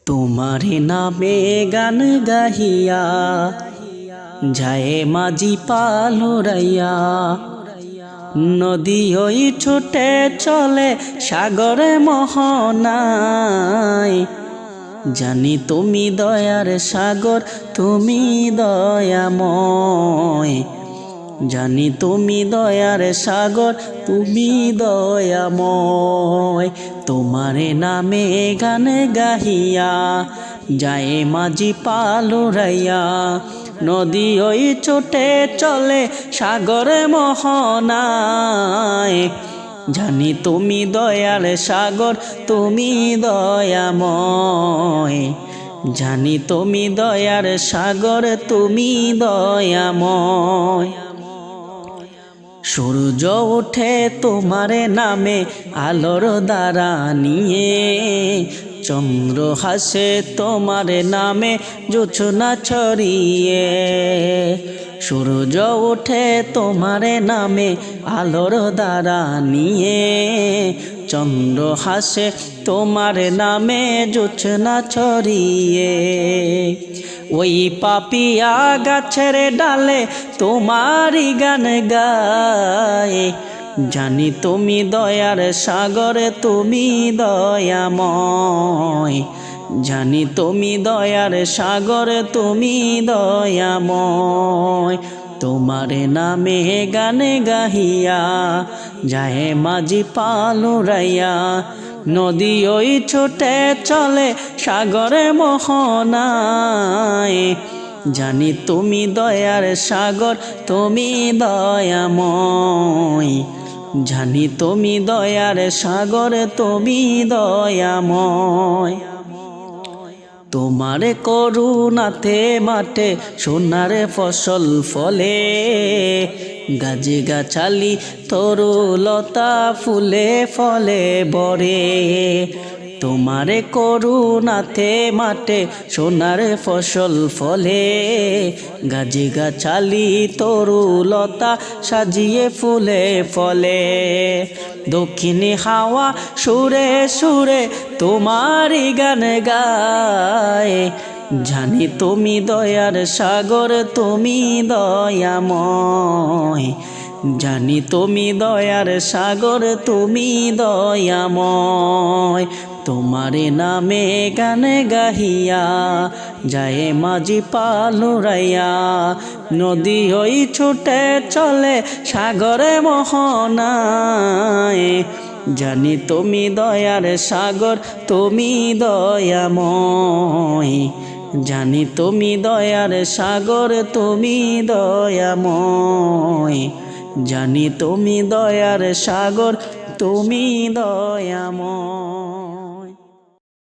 তোমারে নামে গান গাহিয়া যায় মাঝি পালুরাইয়া, নদী ওই ছুটে চলে সাগরে মোহনায়। জানি তুমি দয়ার সাগর, তুমি দয়াময়। জানি তুমি দয়ার সাগর, তুমি দয়াময়। তোমারে নামে গান গাহিয়া যায় মাঝি পালুরাইয়া, নদী ওই ছুটে চলে সাগরে মোহনায়। জানি তুমি দয়ার সাগর, তুমি দয়াময়। জানি তুমি দয়ার সাগর, তুমি দয়াময়। সূর্য ওঠে তোমার নামে আলোর দ্বারা নিয়ে, চন্দ্র হাসে তোমার নামে জোছনা ছড়িয়ে। সূর্য ওঠে তোমার নামে আলোর দ্বারা নিয়ে, চন্দ্র হাসে তোমার নামে জোছনা ছড়িয়ে। ওই পাপিয়া গাছের ডালে তোমারই গান গায়। জানি তুমি দয়ার সাগর, তুমি দয়াময়। জানি তুমি দয়ার সাগর, তুমি দয়াময়। তোমার নামে গান গাহিয়া যায় মাঝি পালুরাইয়া, নদী ওই ছুটে চলে সাগরে মোহনায়। জানি তুমি দয়ার সাগর, তুমি দয়াময়। জানি তুমি দয়ার সাগর, তুমি দয়াময়। তোমার করুণাতে মাঠে সোনার ফসল ফলে, গাছে গাছালি তরুলতা ফুলে ফলে বরে। তোমার করুণাতে মাঠে সোনার ফসল ফলে, গাছে গাছালি তরুলতা সাজিয়ে ফুলে ফলে। দক্ষিণে হাওয়া সুরে সুরে তোমারই গান গায়। জানি তুমি দয়ার সাগর, তুমি দয়াময়। জানি তুমি দয়ার সাগর, তুমি দয়াময়। তোমার নামে গান গাহিয়া যায় মাঝি পালুরাইয়া, নদী ওই ছুটে চলে সাগরে মোহনায়। জানি তুমি দয়ার সাগর, তুমি দয়াময়। জানি তুমি দয়ার সাগর, তুমি দয়াময়। জানি তুমি দয়ার সাগর, তুমি দয়াময়।